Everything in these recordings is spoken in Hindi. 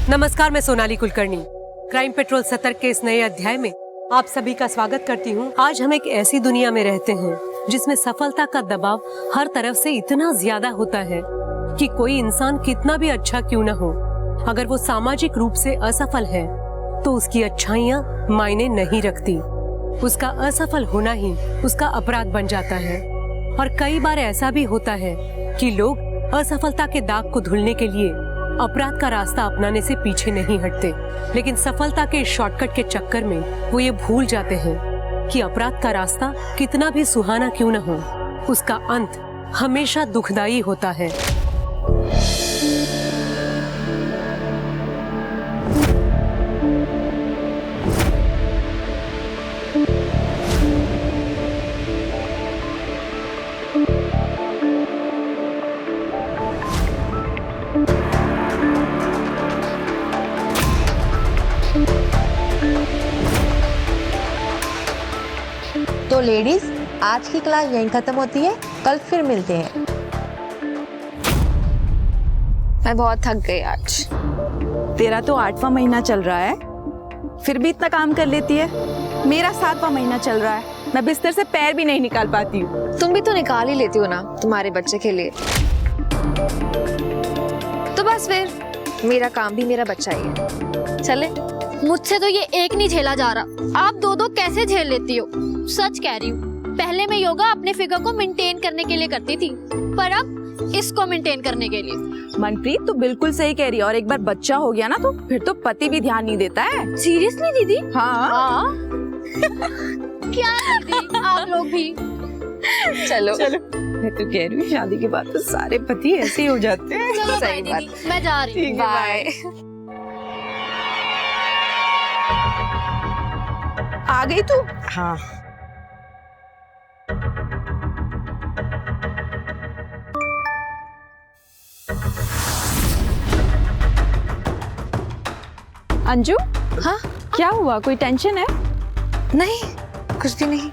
नमस्कार, मैं सोनाली कुलकर्णी। क्राइम पेट्रोल सतर्क के इस नए अध्याय में आप सभी का स्वागत करती हूँ। आज हम एक ऐसी दुनिया में रहते हैं जिसमें सफलता का दबाव हर तरफ से इतना ज्यादा होता है कि कोई इंसान कितना भी अच्छा क्यों न हो, अगर वो सामाजिक रूप से असफल है तो उसकी अच्छाइयाँ मायने नहीं रखती। उसका असफल होना ही उसका अपराध बन जाता है। और कई बार ऐसा भी होता है कि लोग असफलता के दाग को धुलने के लिए अपराध का रास्ता अपनाने से पीछे नहीं हटते, लेकिन सफलता के शॉर्टकट के चक्कर में वो ये भूल जाते हैं कि अपराध का रास्ता कितना भी सुहाना क्यों न हो, उसका अंत हमेशा दुखदाई होता है। तो लेडीज, आज की क्लास यहीं खत्म होती है, कल फिर मिलते हैं। मैं बहुत थक गई आज। तेरा तो 8वां महीना चल रहा है, फिर भी इतना काम कर लेती है। मेरा 7वां महीना चल रहा है, मैं बिस्तर से पैर भी नहीं निकाल पाती हूँ। तुम भी तो निकाल ही लेती हो ना तुम्हारे बच्चे के लिए। तो बस फिर मेरा काम भी मेरा बच्चा ही है। चले। मुझसे तो ये एक नहीं झेला जा रहा, आप दो दो कैसे झेल लेती हो? सच कह रही हूँ, पहले मैं योगा अपने फिगर को मेंटेन करने के लिए करती थी, पर अब इसको मेंटेन करने के लिए। मनप्रीत, तू बिल्कुल सही कह रही है। और एक बार बच्चा हो गया ना तो फिर तो पति भी ध्यान नहीं देता है। सीरियसली दीदी? हाँ। क्या दीदी, आप लोग भी। चलो चलो, मैं तो कह रही हूँ शादी के बाद तो सारे पति ऐसे ही हो जाते हैं। चलो सही बाय बात। दीदी, मैं जा रही हूँ। बाय। आ गई तू? हाँ। अंजू, हाँ? क्या हुआ? कोई टेंशन है? नहीं, कुछ भी नहीं।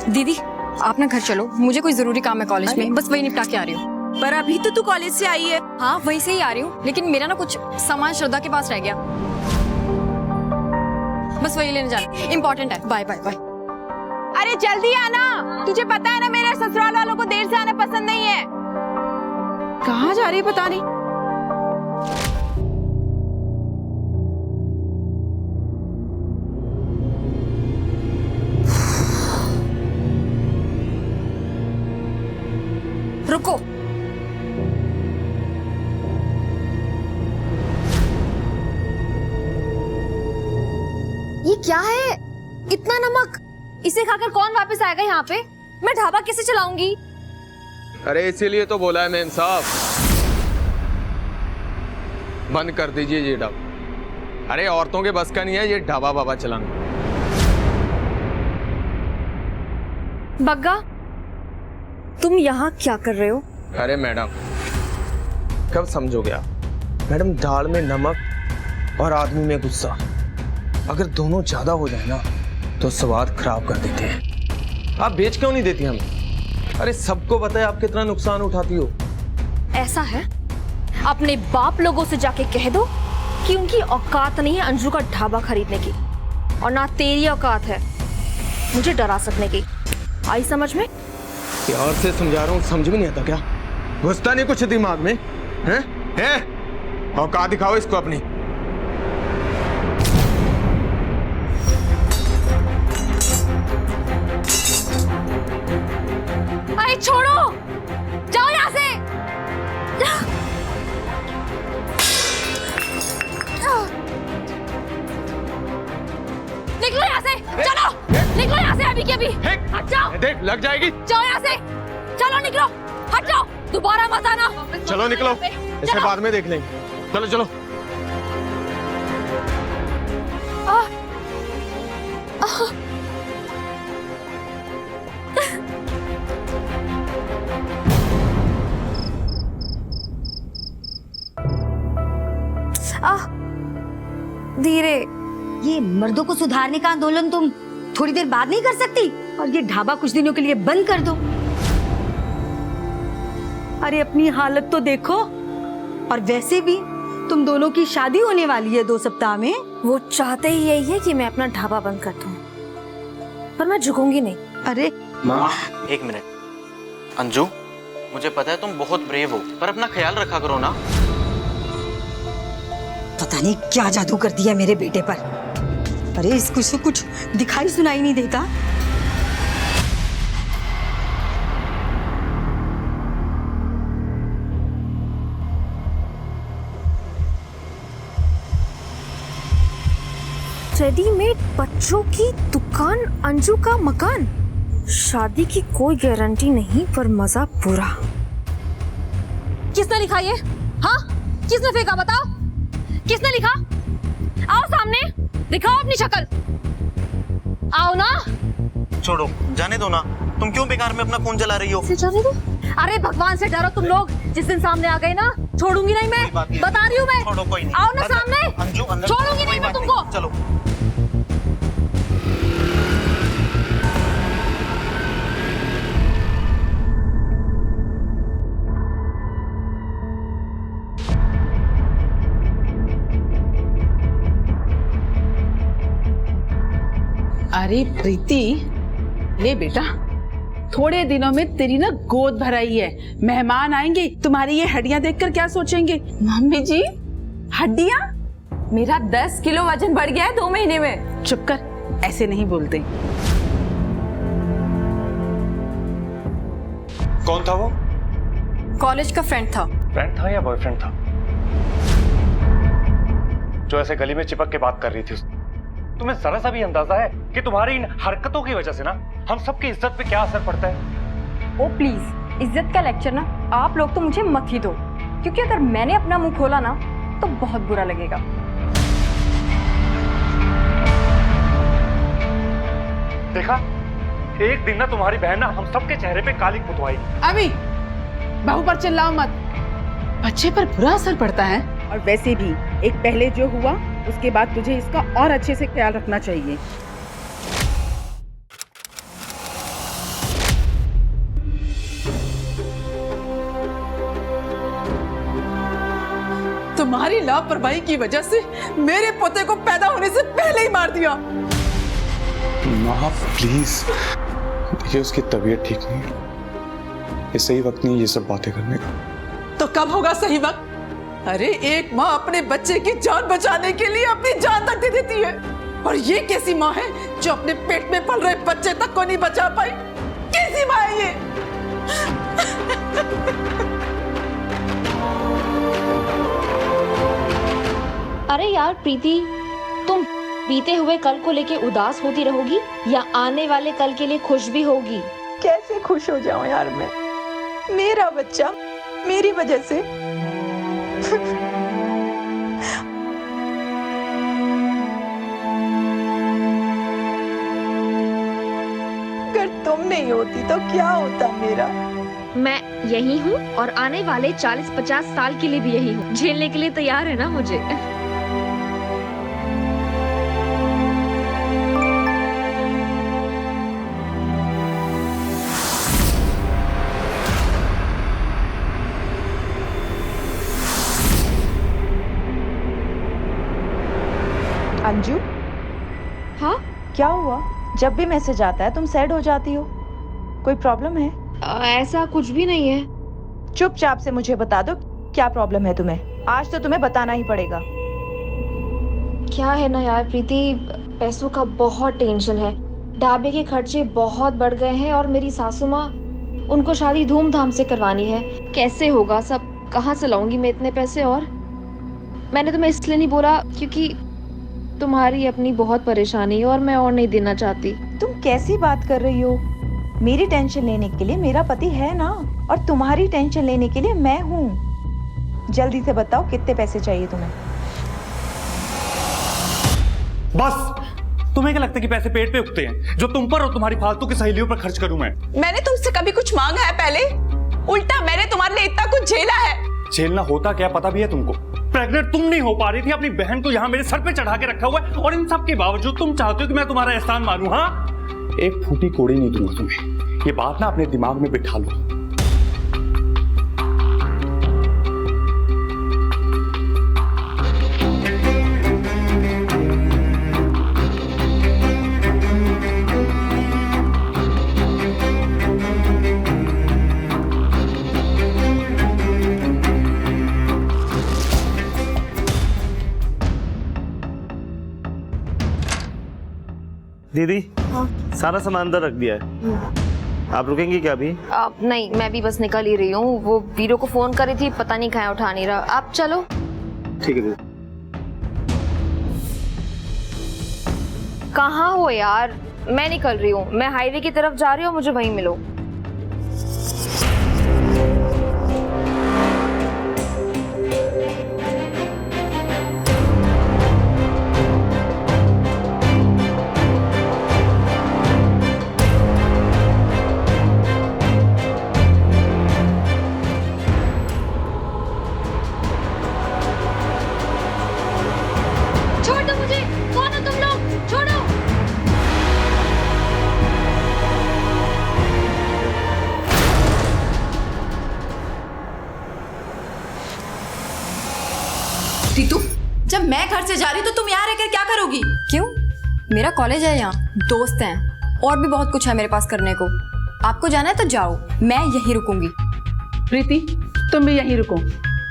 दीदी, आप ना घर चलो, मुझे कोई जरूरी काम है कॉलेज में, बस वही निपटा के आ रही हूँ। पर अभी तो तू कॉलेज से आई है। हाँ, वहीं से ही आ रही हूँ, लेकिन मेरा ना कुछ सामान श्रद्धा के पास रह गया, बस वही लेने जाना, इम्पोर्टेंट है। Bye bye bye. अरे जल्दी आना, तुझे पता है ना मेरे ससुराल वालों को देर से आना पसंद नहीं है। कहाँ जा रही है पता नहीं। रुको, ये क्या है? इतना नमक, इसे खाकर कौन वापस आएगा यहाँ पे? मैं ढाबा कैसे चलाऊंगी? अरे इसीलिए तो बोला है मेम साहब, बंद कर दीजिए ये ढाबा। अरे औरतों के बस का नहीं है ये ढाबा बाबा चलाना। बग्गा, तुम यहाँ क्या कर रहे हो? अरे मैडम, कब समझोगे आप? मैडम, दाल में नमक और आदमी में गुस्सा, अगर दोनों ज्यादा हो जाए ना तो स्वाद खराब कर देते हैं। आप बेच क्यों नहीं देती हमें? अरे सबको पता है आप कितना नुकसान उठाती हो। ऐसा है, अपने बाप लोगों से जाके कह दो कि उनकी औकात नहीं है अंजू का ढाबा खरीदने की, और ना तेरी औकात है मुझे डरा सकने की। आई समझ में? प्यार से समझा रहा हूँ, समझ में नहीं आता क्या? घुसता नहीं कुछ दिमाग में? हैं? औकात दिखाओ इसको अपनी। अरे छोड़ो, जाओ यहाँ से। निकलो यहाँ से, चलो निकलो यहाँ से अभी के अभी। हट जाओ। देख, लग जाएगी। जाओ यहाँ से, चलो निकलो, हट जाओ, दोबारा मत आना। चलो निकलो, इसे बाद में देख लेंगे। चलो चलो। धीरे। ये मर्दों को सुधारने का आंदोलन तुम थोड़ी देर बाद नहीं कर सकती? और ये ढाबा कुछ दिनों के लिए बंद कर दो। अरे अपनी हालत तो देखो। और वैसे भी तुम दोनों की शादी होने वाली है 2 सप्ताह में। वो चाहते ही यही है कि मैं अपना ढाबा बंद कर दूं, पर मैं झुकूंगी नहीं। अरे माँ, एक मिनट। अंजू, मुझे पता है तुम बहुत ब्रेव हो, पर अपना ख्याल रखा करो ना। पता नहीं क्या जादू कर दिया मेरे बेटे पर। अरे इसको से कुछ दिखाई सुनाई नहीं देता। रेडीमेड बच्चों की दुकान, अंजू का मकान। शादी की कोई गारंटी नहीं, पर मजा पूरा। किसने लिखा ये? हाँ, किसने फेंका बताओ? किसने लिखा? आओ सामने, दिखाओ अपनी शक्ल। आओ ना। छोड़ो, जाने दो ना। तुम क्यों बेकार में अपना फोन चला रही हो? जाने दो। अरे भगवान से डरो तुम लोग। जिस दिन सामने आ गए ना, छोड़ूंगी नहीं मैं। बता रही हूँ मैं। छोड़ो, कोई नहीं। आओ ना सामने। अंजू, अंदर छोड़ूंगी नहीं मैं तुमको। चलो। अरे प्रीति, ले बेटा, थोड़े दिनों में तेरी ना गोद भराई है। मेहमान आएंगे, तुम्हारी ये हड्डियां देखकर क्या सोचेंगे? मम्मी जी, हड्डियां? मेरा 10 किलो वजन बढ़ गया है 2 महीने में। चुप कर, ऐसे नहीं बोलते। कौन था वो? कॉलेज का फ्रेंड था। फ्रेंड था या बॉयफ्रेंड था? जो ऐसे गली में चिपक के बात कर रही थी उसने। तुम्हें जरा सा भी अंदाजा है कि तुम्हारी इन हरकतों की वजह से ना हम सबकी इज्जत पे क्या असर पड़ता है? ओ प्लीज, इज्जत का लेक्चर ना आप लोग तो मुझे मत ही दो, क्योंकि अगर मैंने अपना मुंह खोला ना तो बहुत बुरा लगेगा। देखा, एक दिन ना तुम्हारी बहन ना हम सबके चेहरे पे कालिक पुतवाई। अभी बहू पर चिल्लाओ मत, बच्चे पर बुरा असर पड़ता है। और वैसे भी एक पहले जो हुआ, उसके बाद तुझे इसका और अच्छे से ख्याल रखना चाहिए। तुम्हारी लापरवाही की वजह से मेरे पोते को पैदा होने से पहले ही मार दिया। माँ प्लीज, देखिए उसकी तबीयत ठीक नहीं है। ये सही वक्त नहीं ये सब बातें करने का। तो कब होगा सही वक्त? अरे एक माँ अपने बच्चे की जान बचाने के लिए अपनी जान तक दे देती है, और ये कैसी माँ है जो अपने पेट में पल रहे बच्चे तक को नहीं बचा पाई? कैसी माँ है ये? अरे यार प्रीति, तुम बीते हुए कल को लेके उदास होती रहोगी या आने वाले कल के लिए खुश भी होगी? कैसे खुश हो जाऊं यार मैं? मेरा बच्चा मेरी वजह से। अगर तुम नहीं होती तो क्या होता मेरा? मैं यही हूँ और आने वाले 40-50 साल के लिए भी यही हूँ। झेलने के लिए तैयार है ना मुझे? अंजू, हाँ? क्या हुआ? जब भी मैसेज आता है तुम सैड हो जाती हो। कोई प्रॉब्लम है? ऐसा कुछ भी नहीं है। चुपचाप से मुझे बता दो क्या प्रॉब्लम है तुम्हें। आज तो तुम्हें बताना ही पड़ेगा। क्या है ना यार प्रीति, पैसों का बहुत टेंशन है। ढाबे के खर्चे बहुत बढ़ गए हैं और मेरी सासू माँ, उनको शादी धूमधाम से करवानी है। कैसे होगा सब? कहाँ से लाऊंगी मैं इतने पैसे? और मैंने तुम्हें इसलिए नहीं बोला क्योंकि तुम्हारी अपनी बहुत परेशानी है और मैं और नहीं देना चाहती। तुम कैसी बात कर रही हो? मेरी टेंशन लेने के लिए मेरा पति है ना, और तुम्हारी टेंशन लेने के लिए मैं हूँ। जल्दी से बताओ कितने पैसे चाहिए तुम्हें? बस, तुम्हें क्या लगता है कि पैसे पेट पे उगते हैं जो तुम पर और तुम्हारी फालतू की सहेलियों पर खर्च करूं मैं? मैंने तुमसे कभी कुछ मांगा है पहले? उल्टा मैंने तुम्हारे लिए इतना कुछ झेला है। झेलना होता क्या पता भी है तुमको? प्रेग्नेंट तुम नहीं हो पा रही थी, अपनी बहन को यहाँ मेरे सर पे चढ़ा के रखा हुआ है, और इन सब के बावजूद तुम चाहते हो कि मैं तुम्हारा एहसान मानूं? हाँ, एक फूटी कोड़ी नहीं दूंगा तुम्हें, ये बात ना अपने दिमाग में बिठा लो। दीदी, सारा सामान अंदर रख दिया है, आप रुकेंगी क्या अभी? नहीं, मैं भी बस निकल ही रही हूँ। वो वीरो को फोन करी थी, पता नहीं कहाँ उठा नहीं रहा। आप चलो। ठीक है दीदी। कहाँ हो यार? मैं निकल रही हूँ, मैं हाईवे की तरफ जा रही हूँ, मुझे वहीं मिलो। छोड़ दो मुझे, कौन हो तुम लोग? छोड़ो। रितु, जब मैं घर से जा रही हूँ तो तुम यहाँ रहकर क्या करोगी? क्यों? मेरा कॉलेज है, यहाँ दोस्त हैं, और भी बहुत कुछ है मेरे पास करने को। आपको जाना है तो जाओ, मैं यहीं रुकूंगी। प्रीति, तुम भी यहीं रुको,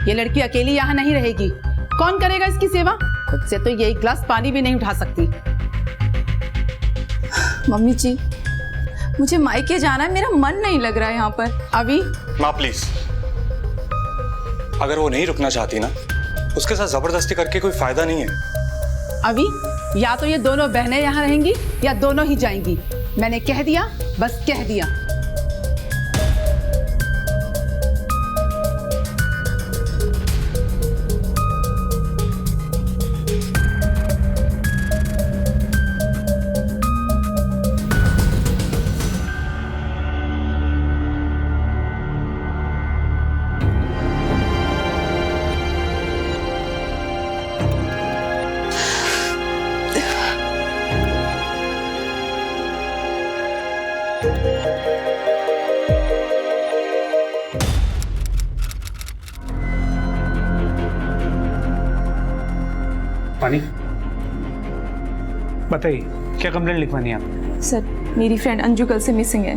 ये लड़की अकेली यहाँ नहीं रहेगी। कौन करेगा इसकी सेवा? खुद से तो ये एक गिलास पानी भी नहीं उठा सकती। मम्मी जी, मुझे मायके जाना है, मेरा मन नहीं लग रहा है यहाँ पर। अभी माँ प्लीज, अगर वो नहीं रुकना चाहती ना, उसके साथ जबरदस्ती करके कोई फायदा नहीं है। अभी या तो ये दोनों बहनें यहाँ रहेंगी या दोनों ही जाएंगी। मैंने कह दिया, बस कह दिया। पानी, बताइए क्या कंप्लेंट लिखवानी है आप? सर, मेरी फ्रेंड अंजू कल से मिसिंग है,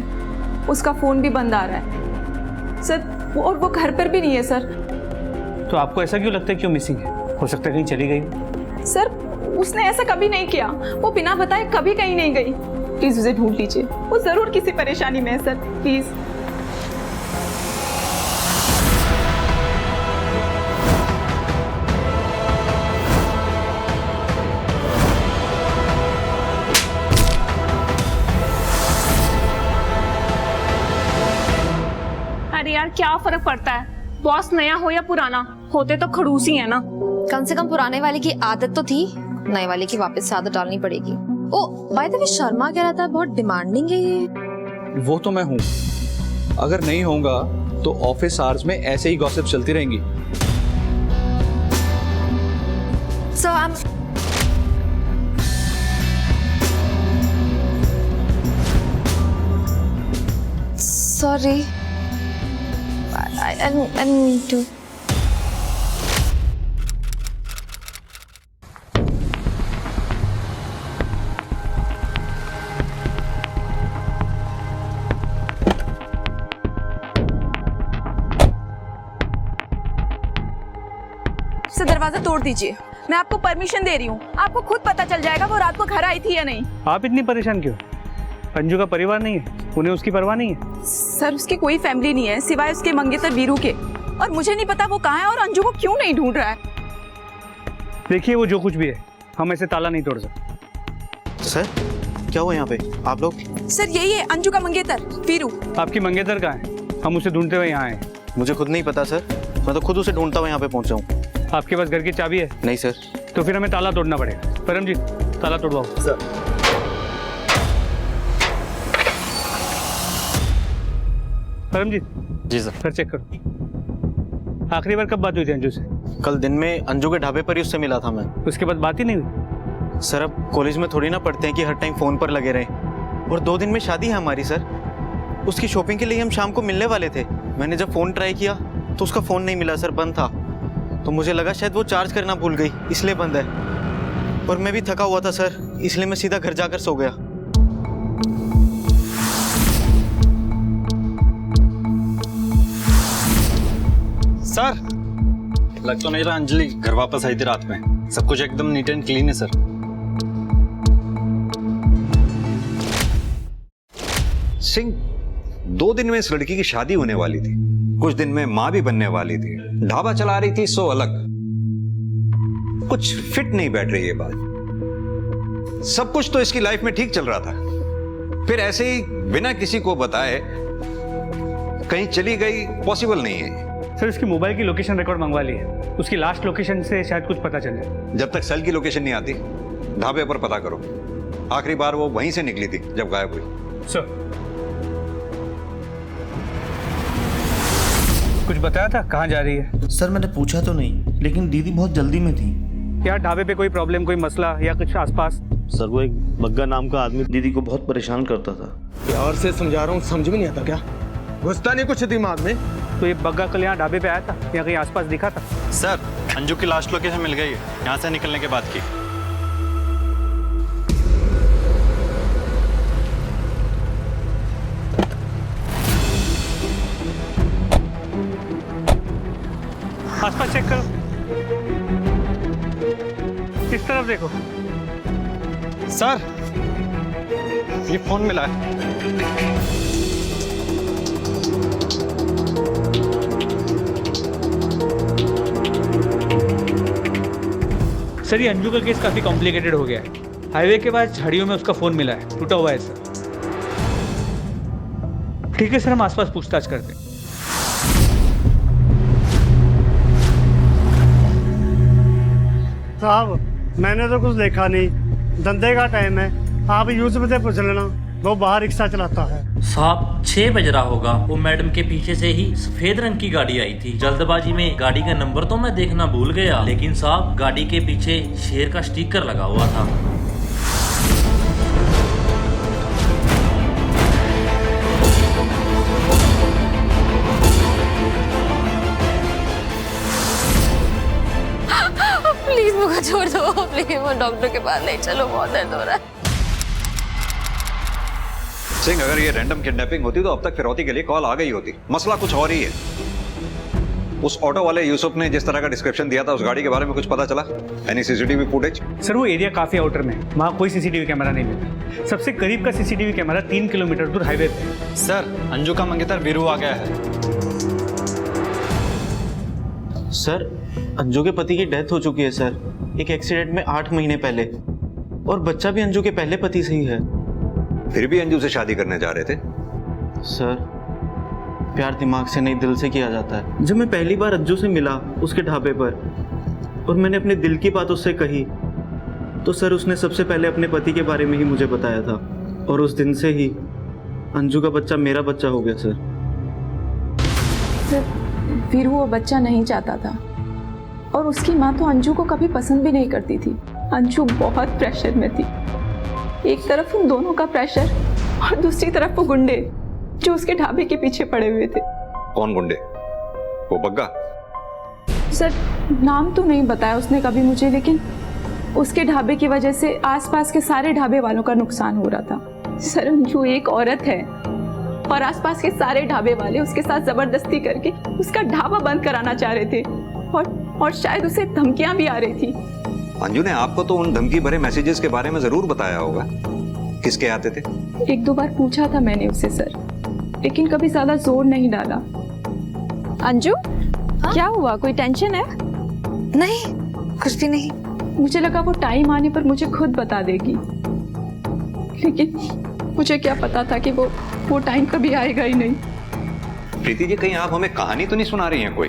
उसका फोन भी बंद आ रहा है सर, और वो घर पर भी नहीं है सर। तो आपको ऐसा क्यों लगता है क्यों मिसिंग है? हो सकता है कहीं चली गई। सर, उसने ऐसा कभी नहीं किया, वो बिना बताए कभी कहीं नहीं गई। प्लीज उसे ढूंढ लीजिए, वो जरूर किसी परेशानी में है सर, प्लीज। अरे यार, क्या फर्क पड़ता है, बॉस नया हो या पुराना, होते तो खड़ूस ही है ना। कम से कम पुराने वाले की आदत तो थी, नए वाले की वापस से आदत डालनी पड़ेगी। ओ बाय द वे, शर्मा कह रहा था बहुत डिमांडिंग है ये। वो तो मैं हूँ, अगर नहीं होगा तो ऑफिस आवर्स में ऐसे ही गॉसिप चलती रहेंगी। So I'm sorry. I need to. से दरवाजा तोड़ दीजिए, मैं आपको परमिशन दे रही हूँ। आपको खुद पता चल जाएगा वो रात को घर आई थी या नहीं। आप इतनी परेशान क्यों? अंजू का परिवार नहीं है, उन्हें उसकी परवाह नहीं है। सर, उसकी कोई फैमिली नहीं है सिवाय उसके मंगेतर वीरू के, और मुझे नहीं पता वो कहाँ है और अंजू को क्यों नहीं ढूंढ रहा है। देखिए, वो जो कुछ भी है, हम ऐसे ताला नहीं तोड़ सकते। सर, क्या हुआ यहाँ पे? आप लोग? सर, यही है अंजू का मंगेतर वीरू। आपकी मंगेतर कहाँ है? हम उसे ढूंढते हुए यहाँ आए। मुझे खुद नहीं पता सर, मैं तो खुद उसे ढूंढता हुआ यहाँ पे पहुँचा हूँ। आपके पास घर की चाबी है? नहीं सर। तो फिर हमें ताला तोड़ना पड़ेगा। परमजीत, ताला तोड़वाओ। सर। परमजीत। जी सर। फिर चेक करो, आखिरी बार कब बात हुई थी अंजू से? कल दिन में अंजू के ढाबे पर ही उससे मिला था मैं। उसके बाद बात ही नहीं हुई? सर अब कॉलेज में थोड़ी ना पढ़ते हैं कि हर टाइम फ़ोन पर लगे रहें। और 2 दिन में शादी है हमारी सर। उसकी शॉपिंग के लिए हम शाम को मिलने वाले थे। मैंने जब फ़ोन ट्राई किया तो उसका फ़ोन नहीं मिला सर, बंद था। तो मुझे लगा शायद वो चार्ज करना भूल गई, इसलिए बंद है। और मैं भी थका हुआ था सर, इसलिए मैं सीधा घर जाकर सो गया। सर लग तो नहीं रहा अंजलि घर वापस आई थी रात में। सब कुछ एकदम नीट एंड क्लीन है सर। सिंह, 2 दिन में इस लड़की की शादी होने वाली थी, कुछ दिन में मां भी बनने वाली थी, ढाबा चला रही थी सो अलग। कुछ फिट नहीं बैठ रही ये बात। सब कुछ तो इसकी लाइफ में ठीक चल रहा था, फिर ऐसे ही बिना किसी को बताए कहीं चली गई, पॉसिबल नहीं है। सर उसकी मोबाइल की लोकेशन रिकॉर्ड मंगवा ली है, उसकी लास्ट लोकेशन से शायद कुछ पता चल जाए। जब तक सेल की लोकेशन नहीं आती ढाबे पर पता करो। आखिरी बार वो वहीं से निकली थी जब गायब हुई। सर कुछ बताया था कहाँ जा रही है? सर मैंने पूछा तो नहीं, लेकिन दीदी बहुत जल्दी में थी। क्या ढाबे पे कोई प्रॉब्लम, कोई मसला या कुछ आसपास? सर वो एक बग्गा नाम का आदमी दीदी को बहुत परेशान करता था। प्यार से समझा रहा हूँ, समझ में नहीं आता क्या? घुसता नहीं कुछ दिमाग में। तो ये बग्गा कल यहाँ ढाबे पे आया था या कहीं आसपास दिखा था? सर अंजू की लास्ट लोकेशन मिल गई है, यहाँ से निकलने के बाद की। आसपास चेक करो, इस तरफ देखो। सर ये फोन मिला है। सर ये अंजू का केस काफी कॉम्प्लिकेटेड हो गया है। हाईवे के बाद झाड़ियों में उसका फोन मिला है, टूटा हुआ है सर। ठीक है सर, हम आसपास पूछताछ करते हैं। साहब मैंने तो कुछ देखा नहीं, धंधे का टाइम है, आप यूसुफ से पूछ लेना, वो बाहर रिक्शा चलाता है। साहब 6 बज रहा होगा, वो मैडम के पीछे से ही सफेद रंग की गाड़ी आई थी। जल्दबाजी में गाड़ी का नंबर तो मैं देखना भूल गया, लेकिन साहब गाड़ी के पीछे शेर का स्टिकर लगा हुआ था। प्लीज मुझे छोड़ दो, प्लीज वो डॉक्टर के पास नहीं चलो, बहुत दर्द हो रहा है। सिंह, अगर ये रैंडम किडनैपिंग होती तो अब तक फिरौती के लिए कॉल आ गई होती। मसला कुछ और ही है। उस ऑटो वाले यूसुफ ने जिस तरह का डिस्क्रिप्शन दिया था, उस गाड़ी के बारे में कुछ पता चला? Any CCTV footage? सर वो एरिया काफी आउटर में, वहाँ कोई सीसीटीवी कैमरा नहीं मिला। सबसे करीब का सीसीटीवी कैमरा 3 किलोमीटर दूर हाईवे पे। सर अंजू का मंगेतर वीरू आ गया है। सर अंजू के पति की डेथ हो चुकी है सर, एक एक्सीडेंट में 8 महीने पहले, और बच्चा भी अंजू के पहले पति से ही है। फिर भी अंजू से शादी करने जा रहे थे? सर प्यार दिमाग से नहीं, दिल से किया जाता है। जब मैं पहली बार अंजू से मिला उसके ढाबे पर और मैंने अपने दिल की बात उससे कही, तो सर उसने सबसे पहले अपने पति के बारे में ही मुझे बताया था, और उस दिन से ही अंजू का बच्चा मेरा बच्चा हो गया सर। फिर वो बच्चा नहीं चाहता था, और उसकी माँ तो अंजू को कभी पसंद भी नहीं करती थी। अंजू बहुत प्रेशर में थी, एक तरफ उन दोनों का प्रेशर और दूसरी तरफ वो गुंडे जो उसके ढाबे के पीछे पड़े हुए थे। कौन गुंडे? वो बग्गा? सर नाम तो नहीं बताया उसने कभी मुझे, लेकिन उसके ढाबे की वजह से आसपास के सारे ढाबे वालों का नुकसान हो रहा था। सर अंजू एक औरत है और आसपास के सारे ढाबे वाले उसके साथ जबरदस्ती करके उसका ढाबा बंद कराना चाह रहे थे, और शायद उसे धमकियां भी आ रही थी। अंजू ने आपको तो उन धमकी भरे मैसेजेस के बारे में जरूर बताया होगा। किसके आते थे? 1-2 बार पूछा था मैंने उससे सर, लेकिन कभी ज्यादा जोर नहीं डाला। अंजू क्या हुआ, कोई टेंशन है? नहीं कुछ भी नहीं। मुझे लगा वो टाइम आने पर मुझे खुद बता देगी, लेकिन मुझे क्या पता था कि वो टाइम कभी आएगा ही नहीं। प्रीति जी, कहीं आप हमें कहानी तो नहीं सुना रही हैं कोई?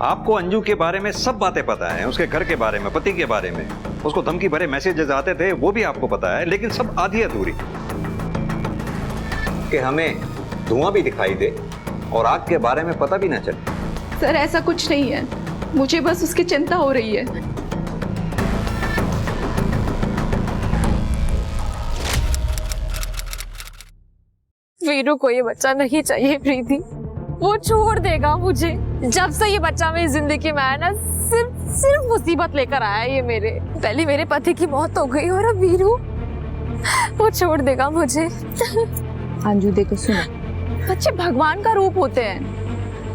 आपको अंजू के बारे में सब बातें पता है, उसके घर के बारे में, पति के बारे में, उसको धमकी भरे मैसेजेस आते थे वो भी आपको पता है, लेकिन सब आधी अधूरी। कि हमें धुआं भी दिखाई दे और आग के बारे में पता भी ना चले। सर ऐसा कुछ नहीं है, मुझे बस उसकी चिंता हो रही है। वीरू को ये बच्चा नहीं चाहिए प्रीति, वो छोड़ देगा मुझे। जब से ये बच्चा मेरी जिंदगी में आया ना, सिर्फ मुसीबत लेकर आया ये मेरे। पहले मेरे पति की मौत हो गई और अब वीरू, वो छोड़ देगा मुझे। अंजू देखो सुनो, बच्चे भगवान का रूप होते हैं,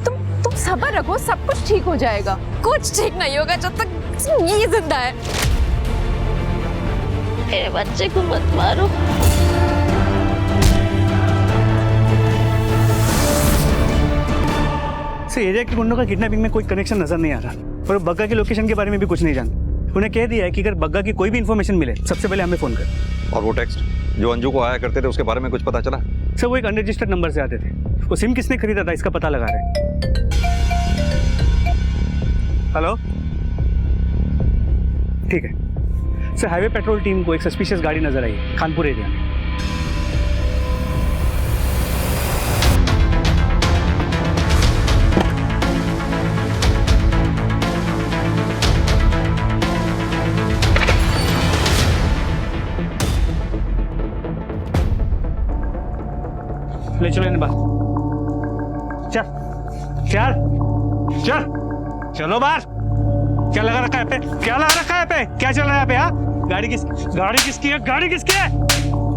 तुम सब्र रखो, सब कुछ ठीक हो जाएगा। कुछ ठीक नहीं होगा जब तक ये जिंदा है। मेरे बच्चे को मत मारो। एरिया के गुंडों का किडनैपिंग में कोई कनेक्शन नजर नहीं आ रहा और बग्गा की लोकेशन के बारे में भी कुछ नहीं जानते। उन्हें कह दिया है कि अगर बग्गा की कोई भी इन्फॉर्मेशन मिले सबसे पहले हमें फोन कर। और वो टेक्स्ट जो अंजू को आया करते थे उसके बारे में कुछ पता चला? सर वो एक अनरजिस्टर्ड नंबर से आते थे, वो सिम किसने खरीदा था इसका पता लगा रहे हैं। हेलो, ठीक है सर, हाईवे पेट्रोल टीम को एक सस्पिशियस गाड़ी नजर आई खानपुर एरिया में। ले चलो इन्हें बाहर, चल चल चल, चलो बाहर। क्या लगा रखा है पे, क्या लगा रखा है पे, क्या चल रहा है पे? हाँ, गाड़ी किसकी है? गाड़ी किसकी है?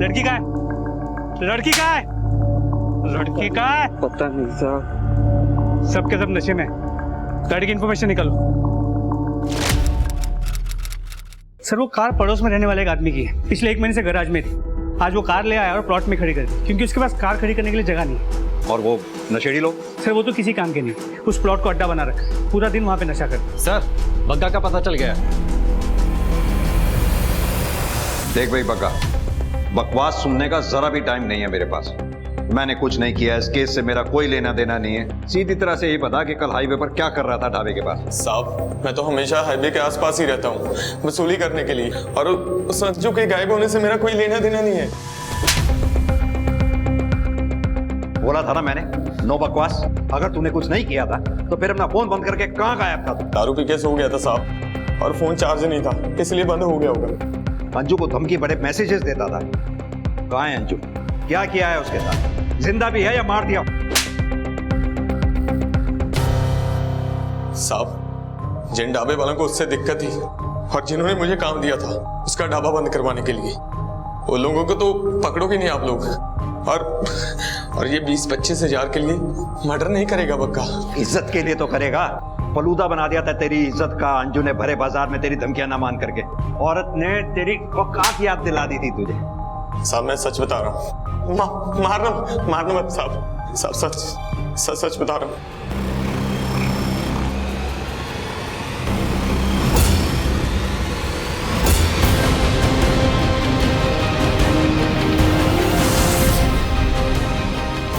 लड़की का है? लड़की का है? लड़की का है? पता नहीं साहब, सबके सब नशे में। गाड़ी की इंफॉर्मेशन निकालो। सर वो कार पड़ोस में रहने वाले एक आदमी की है, पिछले 1 महीने से गैराज में थी। आज वो कार ले आया और प्लॉट में खड़ी कर दी क्योंकि उसके पास कार खड़ी करने के लिए जगह नहीं है। और वो नशेड़ी लोग? सर वो तो किसी काम के नहीं, उस प्लॉट को अड्डा बना रखा, पूरा दिन वहाँ पे नशा करते। सर बग्गा का पता चल गया। देख भाई बग्गा, बकवास सुनने का जरा भी टाइम नहीं है मेरे पास। मैंने कुछ नहीं किया, इस केस से मेरा कोई लेना देना नहीं है। सीधी तरह से यही बता कि कल हाईवे पर क्या कर रहा था ढाबे के पास। साहब मैं तो हमेशा हाईवे के आसपास ही रहता हूँ वसूली करने के लिए, और उस अंजू के गायब होने से मेरा कोई लेना देना नहीं है। बोला था ना मैंने, नो बकवास। अगर तूने कुछ नहीं किया था तो फिर अपना फोन बंद करके कहाँ गायब था तू? दारू पी के सो गया था साहब, और फोन चार्ज नहीं था इसलिए बंद हो गया होगा। अंजू को धमकी बड़े मैसेजेस देता था। कहाँ है अंजू? क्या किया है उसके साथ? जिंदा भी है या मार दिया? साहब जिन ढाबे वालों को उससे दिक्कत थी और जिन्होंने मुझे काम दिया था उसका ढाबा बंद करवाने के लिए, वो लोगों को तो पकड़ोगे नहीं आप लोग। और ये 20-25 हजार के लिए मर्डर नहीं करेगा बग्गा। इज्जत के लिए तो करेगा। पलूदा बना दिया था तेरी इज्जत का अंजू ने भरे बाजार में तेरी धमकियां ना मान करके। औरत ने तेरी औकात याद दिला दी थी तुझे। साहब मैं सच बता रहा हूँ, मारना मत साहब, सच बता रहा हूँ।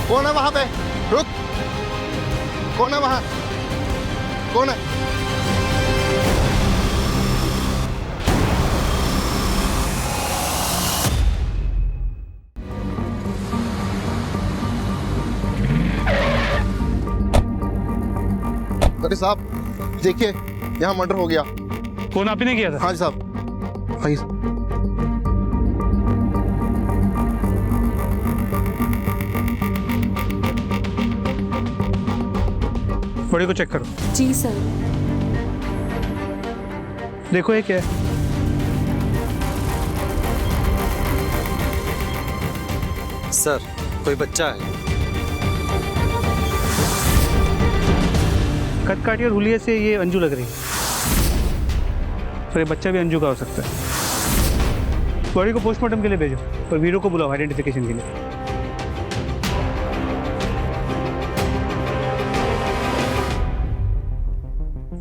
कौन है वहां पे? रुक, कौन है वहां? कौन है? अरे साहब देखिए, यहाँ मर्डर हो गया। कौन, आप ही ने किया था? हाँ जी साहब। हाँ जी। बॉडी को चेक करो। जी सर। देखो ये क्या है? सर कोई बच्चा है। कटकाठी और हुलिये से ये अंजू लग रही है, तो ये बच्चा भी अंजू का हो सकता है। बॉडी को पोस्टमार्टम के लिए भेजो और वीरू को बुलाओ आइडेंटिफिकेशन के लिए।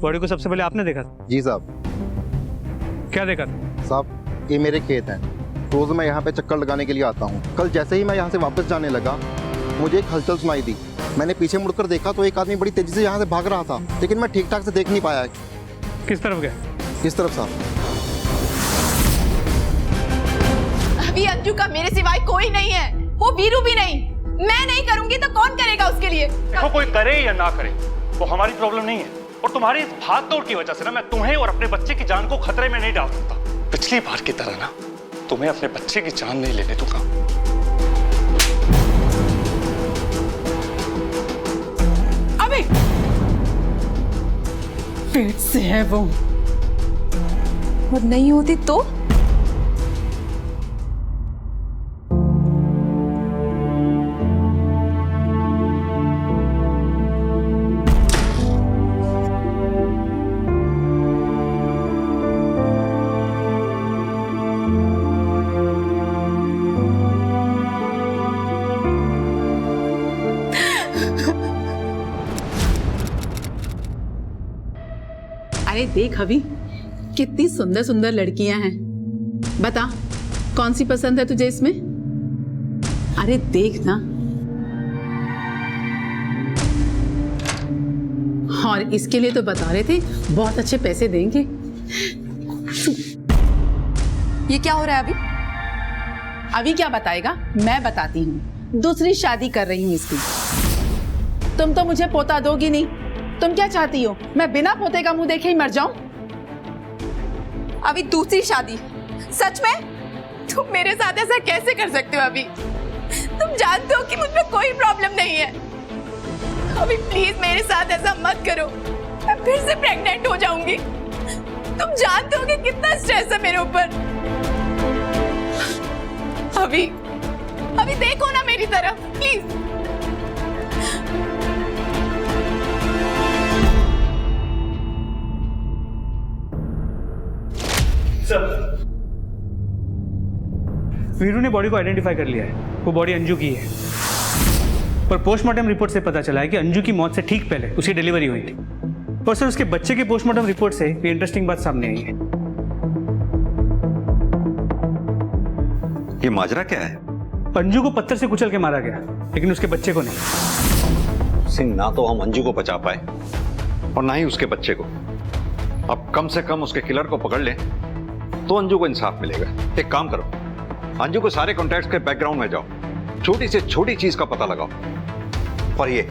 बॉडी को सबसे पहले आपने देखा था? जी साहब। क्या देखा था? साहब ये मेरे खेत हैं, रोज मैं यहाँ पे चक्कर लगाने के लिए आता हूँ। कल जैसे ही मैं यहाँ से वापस जाने लगा मुझे एक हलचल सुनाई दी। मैंने पीछे मुड़कर देखा तो एक आदमी बड़ी तेजी से यहाँ से भाग रहा था, लेकिन मैं ठीक ठाक से देख नहीं पाया। किस तरफ गया? किस तरफ साहब? अभी अंजू का मेरे सिवाय कोई नहीं है, वो वीरू भी नहीं। मैं नहीं करूंगी तो कौन करेगा उसके लिए? देखो कोई करे या ना करे, वो हमारी प्रॉब्लम नहीं है। और तुम्हारी इस भाग दौड़ की वजह से ना मैं तुम्हें और अपने बच्चे की जान को खतरे में नहीं डाल सकता। पिछली बार की तरह ना तुम्हें अपने बच्चे की जान नहीं लेने दूंगा। अबे पेट से है वो, और नहीं होती तो? अरे देख अभी कितनी सुंदर सुंदर लड़कियां हैं, बता कौन सी पसंद है तुझे इसमें? अरे देख ना। और इसके लिए तो बता रहे थे बहुत अच्छे पैसे देंगे। ये क्या हो रहा है अभी? अभी क्या बताएगा, मैं बताती हूँ। दूसरी शादी कर रही हूँ इसकी। तुम तो मुझे पोता दोगी नहीं। तुम क्या चाहती हो, मैं बिना पोते का मुंह देखे ही मर जाऊं? अभी दूसरी शादी? सच में? तुम मेरे साथ ऐसा कैसे कर सकते हो अभी? तुम जानते हो कि मुझमें कोई प्रॉब्लम नहीं है। अभी प्लीज मेरे साथ ऐसा मत करो, मैं फिर से प्रेग्नेंट हो जाऊंगी। तुम जानते हो कि कितना स्ट्रेस है मेरे ऊपर। अभी देखो ना मेरी तरफ प्लीज। सर, वीरू ने बॉडी को आइडेंटिफाई कर लिया है। वो बॉडी अंजू की है, पर पोस्टमार्टम रिपोर्ट से पता चला है कि अंजू की मौत से ठीक पहले उसकी डिलीवरी हुई थी। और सर, उसके बच्चे के पोस्टमार्टम रिपोर्ट से ये इंटरेस्टिंग बात सामने आई है। ये माजरा क्या है? अंजू को पत्थर से कुचल के मारा गया, लेकिन उसके बच्चे को नहीं। सिंह, ना तो हम अंजू को बचा पाए और ना ही उसके बच्चे को। अब कम से कम उसके किलर को पकड़ लें तो अंजू को इंसाफ मिलेगा। एक काम करो, अंजू को सारे कॉन्टैक्ट्स के बैकग्राउंड में जाओ, छोटी से छोटी चीज का पता लगाओ। और ये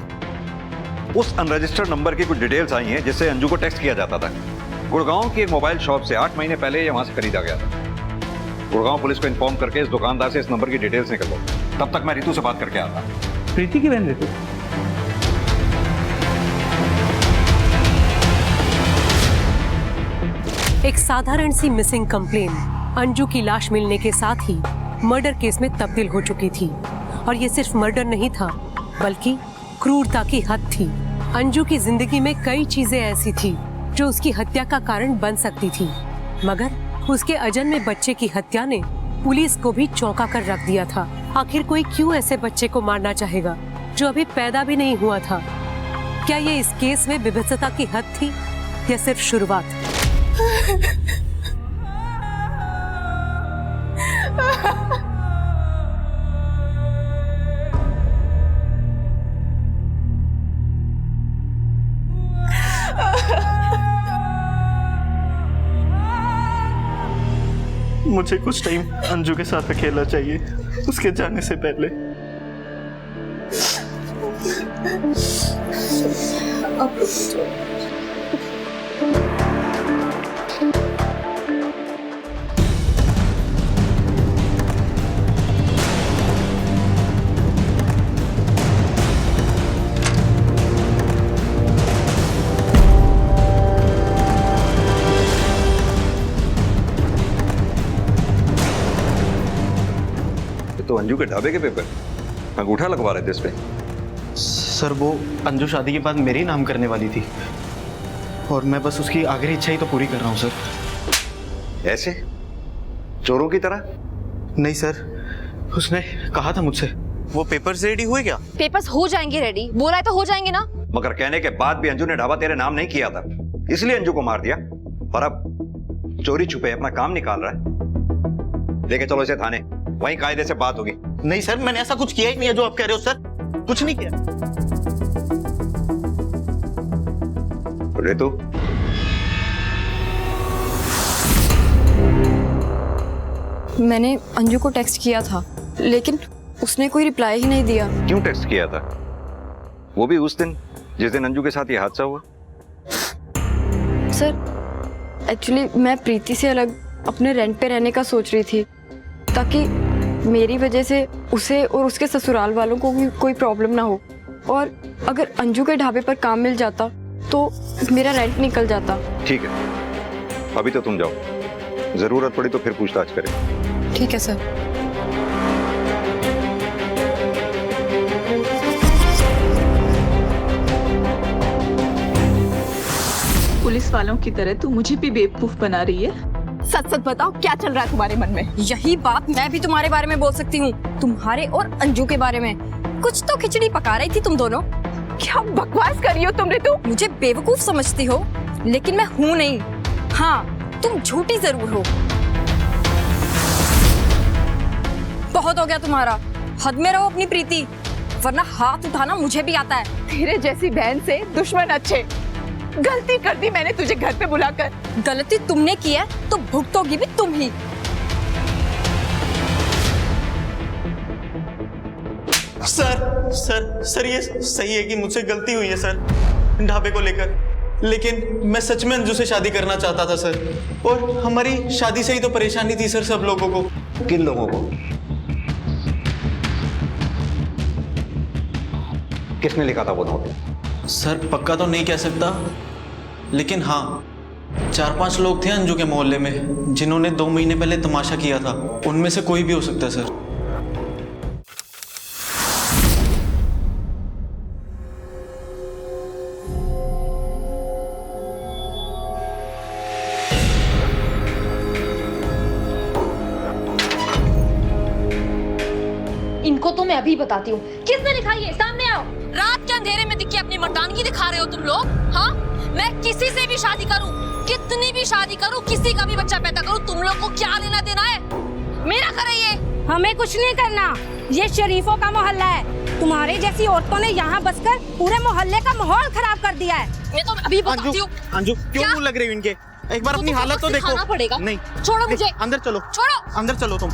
उस अनरजिस्टर्ड नंबर की कुछ डिटेल्स आई हैं जिससे अंजू को टेक्स्ट किया जाता था। गुड़गांव की एक मोबाइल शॉप से 8 महीने पहले ये वहां से खरीदा गया था। गुड़गांव पुलिस को इन्फॉर्म करके इस दुकानदार से इस नंबर की डिटेल्स निकलो। तब तक मैं रितु से बात करके आता। प्रीति की बहन रितु? एक साधारण सी मिसिंग कंप्लेन अंजू की लाश मिलने के साथ ही मर्डर केस में तब्दील हो चुकी थी। और ये सिर्फ मर्डर नहीं था, बल्कि क्रूरता की हद थी। अंजू की जिंदगी में कई चीजें ऐसी थी जो उसकी हत्या का कारण बन सकती थी, मगर उसके अजन्मे बच्चे की हत्या ने पुलिस को भी चौंका कर रख दिया था। आखिर कोई क्यों ऐसे बच्चे को मारना चाहेगा जो अभी पैदा भी नहीं हुआ था? क्या ये इस केस में विभत्सता की हद थी या सिर्फ शुरुआत? मुझे कुछ टाइम अंजू के साथ अकेला चाहिए, उसके जाने से पहले। तो अंजू के ढाबे के पेपर अंगूठा लगवा रहे थे इस पे। सर, वो अंजू शादी के बाद मेरे ही नाम करने वाली थी और मैं बस उसकी आखिरी इच्छा ही तो पूरी कर रहा हूँ सर। ऐसे चोरों की तरह? नहीं सर, उसने कहा था मुझसे। वो पेपर्स रेडी हुए क्या? पेपर्स हो जाएंगे रेडी, बोला है तो हो जाएंगे ना। मगर कहने के बाद भी अंजू ने ढाबा तेरे नाम नहीं किया था, इसलिए अंजू को मार दिया। और अब चोरी छुपे अपना काम निकाल रहा है। लेके चलो इसे थाने, वहीं कायदे से बात होगी। नहीं सर, मैंने ऐसा कुछ किया ही नहीं है जो आप कह रहे हो सर। कुछ नहीं किया। रितु, मैंने अंजू को टेक्स्ट किया था, लेकिन उसने कोई रिप्लाई ही नहीं दिया। क्यों टेक्स्ट किया था? वो भी उस दिन जिस दिन अंजू के साथ ये हादसा हुआ? सर एक्चुअली मैं प्रीति से अलग अपने रेंट पे रहने का सोच रही थी, ताकि मेरी वजह से उसे और उसके ससुराल वालों को भी कोई प्रॉब्लम ना हो, और अगर अंजू के ढाबे पर काम मिल जाता तो मेरा रेंट निकल जाता। ठीक है, अभी तो तुम जाओ, जरूरत पड़ी तो फिर पूछताछ करें। ठीक है सर। पुलिस वालों की तरह तू मुझे भी बेवकूफ बना रही है। सच सच बताओ, क्या चल रहा है तुम्हारे मन में? यही बात मैं भी तुम्हारे बारे में बोल सकती हूँ, तुम्हारे और अंजू के बारे में। कुछ तो खिचड़ी पका रही थी तुम दोनों। क्या बकवास कर रही हो तुमने? तू मुझे बेवकूफ समझती हो, लेकिन मैं हूँ नहीं। हाँ, तुम झूठी जरूर हो। बहुत हो गया तुम्हारा, हद में रहो अपनी प्रीति, वरना हाथ उठाना मुझे भी आता है। तेरे जैसी बहन से दुश्मन अच्छे। गलती कर दी मैंने तुझे घर पे बुलाकर। गलती तुमने की है तो भुगतोगी भी तुम ही। सर सर सर ये सही है कि मुझसे गलती हुई है सर ढाबे को लेकर, लेकिन मैं सच में अंजू से शादी करना चाहता था सर, और हमारी शादी से ही तो परेशानी थी सर सब लोगों को। किन लोगों को? किसने लिखा था वो नोट? सर पक्का तो नहीं कह सकता, लेकिन हाँ 4-5 लोग थे अंजू के मोहल्ले में जिन्होंने 2 महीने पहले तमाशा किया था। उनमें से कोई भी हो सकता है सर। इनको तो मैं अभी बताती हूँ। किसने लिखा ये? सामने आओ। रात के अंधेरे में दिख के अपनी मर्दानगी दिखा रहे हो तुम लोग? हाँ, मैं किसी से भी शादी करूं, कितनी भी शादी करूं, किसी का भी बच्चा पैदा करूं, तुम लोग को क्या लेना देना है? मेरा घर है ये। हमें कुछ नहीं करना, ये शरीफों का मोहल्ला है। तुम्हारे जैसी औरतों ने यहाँ बसकर पूरे मोहल्ले का माहौल खराब कर दिया है। मैं तो अभी बताती हूँ। अंजू क्यों मुंह लग रही हो इनके? एक बार अपनी हालत तो देखो। पड़ेगा। नहीं छोड़ो मुझे। अंदर चलो, छोड़ो। अंदर चलो तुम।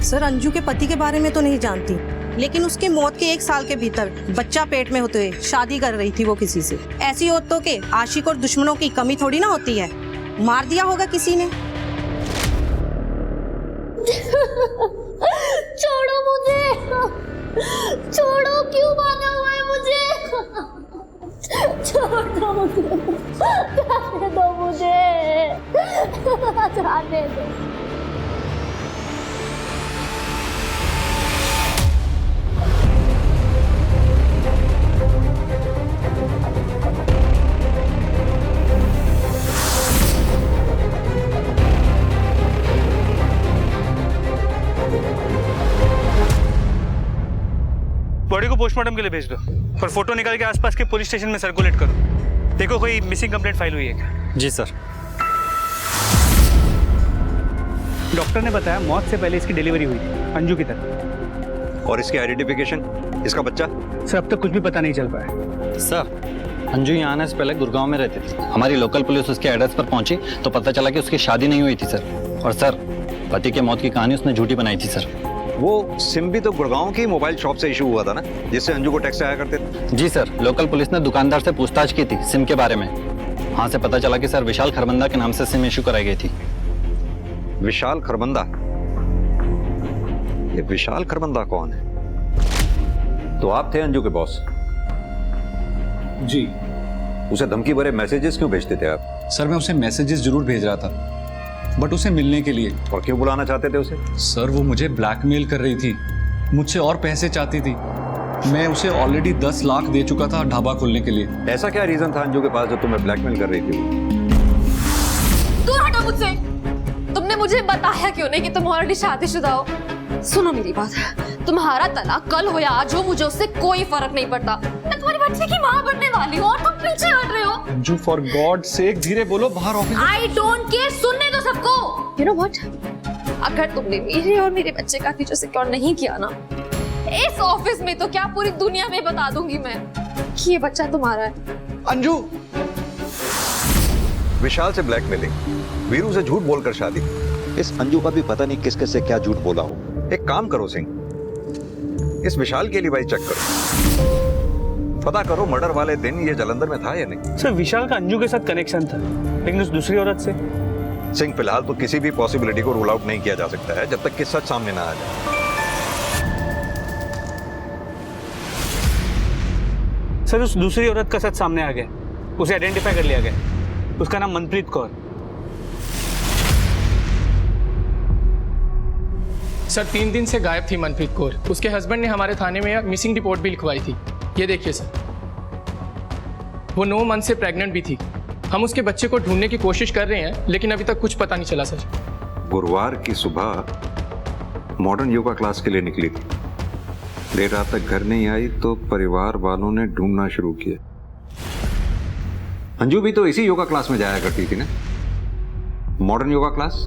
सर अंजू के पति के बारे में तो नहीं जानती, लेकिन उसकी मौत के 1 साल के भीतर बच्चा पेट में होते हुए शादी कर रही थी वो किसी से। ऐसी औरतों के आशिक और दुश्मनों की कमी थोड़ी ना होती है। मार दिया होगा किसी ने। छोड़ो मुझे, छोड़ो, क्यों बांधा हुआ है मुझे? छोड़ दो मुझे, जाने दो मुझे, जाने दो। बॉडी को पोस्टमार्टम के लिए भेज दो, पर फोटो निकाल के आसपास के पुलिस स्टेशन में सर्कुलेट करो। देखो कोई मिसिंग कंप्लेंट फाइल हुई है क्या? जी सर। डॉक्टर ने बताया मौत से पहले इसकी डिलीवरी हुई थी अंजू की तरफ। और इसकी आइडेंटिफिकेशन, इसका बच्चा? सर अब तक कुछ भी पता नहीं चल पाया। सर अंजू यहाँ आने से पहले गुड़गांव में रहती थी। हमारी लोकल पुलिस उसके एड्रेस पर पहुंची तो पता चला कि उसकी शादी नहीं हुई थी सर। और सर पति के मौत की कहानी उसने झूठी बनाई थी सर। वो सिम भी तो गुड़गांव की मोबाइल शॉप से इशू हुआ था ना, जिससे अंजू को टैक्स आया करते थे। जी सर, लोकल पुलिस ने दुकानदार से पूछताछ की थी सिम के बारे में। वहां से पता चला कि सर विशाल खरबंदा के नाम से सिम इशू कराई गई थी। विशाल खरबंदा? ये विशाल खरबंदा कौन है? तो आप थे अंजू के बॉस? जी। उसे धमकी भरे मैसेजेस क्यों भेजते थे आप? सर मैं उसे मैसेजेस जरूर भेज रहा था, बट उसे मिलने के लिए। और क्यों बुलाना चाहते थे उसे? सर वो मुझे ब्लैकमेल कर रही थी, मुझसे और पैसे चाहती थी। मैं उसे ऑलरेडी 10 लाख दे चुका था ढाबा खोलने के लिए। ऐसा क्या रीजन था अंजू के पास जो तुम्हें ब्लैकमेल कर रही थी? दूर हटो मुझसे। तुमने मुझे बताया क्यों नहीं कि तुम ऑलरेडी शादीशुदा हो? सुनो मेरी बात, तुम्हारा तलाक कल हो या आज हो, मुझे उससे कोई फर्क नहीं पड़ता। मैं तुम्हारी बच्चे की माँ बनने वाली हूँ और तुम पीछे हट रहे हो। अंजू फॉर गॉड सेक धीरे बोलो, बाहर ऑफिस। I don't care, सुनने दो सबको। You know what? अगर तुमने मेरे और मेरे बच्चे का फ्यूचर सिक्योर नहीं किया ना, इस ऑफिस में तो क्या पूरी दुनिया में बता दूंगी मैं कि ये बच्चा तुम्हारा है। अंजू! विशाल से ब्लैकमेलिंग, वीरू से झूठ बोलकर शादी। इस अंजू का भी पता नहीं किस किस से क्या झूठ बोला हो। एक काम करो सिंह, इस विशाल के लिए भाई चेक करो, पता करो मर्डर वाले दिन ये जलंधर में था या नहीं। सर विशाल का अंजू के साथ कनेक्शन था, लेकिन उस दूसरी औरत से। सिंह फिलहाल तो किसी भी पॉसिबिलिटी को रूल आउट नहीं किया जा सकता है जब तक कि सच सामने ना आ जाए। सर उस दूसरी औरत का सच सामने आ गया, उसे आइडेंटिफाई कर लिया गया। उसका नाम मनप्रीत कौर। सर 3 दिन से गायब थी मनप्रीत कौर। उसके हस्बैंड ने हमारे थाने में मिसिंग रिपोर्ट भी लिखवाई थी। ये देखिए सर, वो 9 मंथ से प्रेग्नेंट भी थी। हम उसके बच्चे को ढूंढने की कोशिश कर रहे हैं, लेकिन अभी तक कुछ पता नहीं चला सर। गुरुवार की सुबह मॉडर्न योगा क्लास के लिए निकली थी, देर रात तक घर नहीं आई तो परिवार वालों ने ढूंढना शुरू किया। अंजू भी तो इसी योगा क्लास में जाया करती थी ना, मॉडर्न योगा क्लास।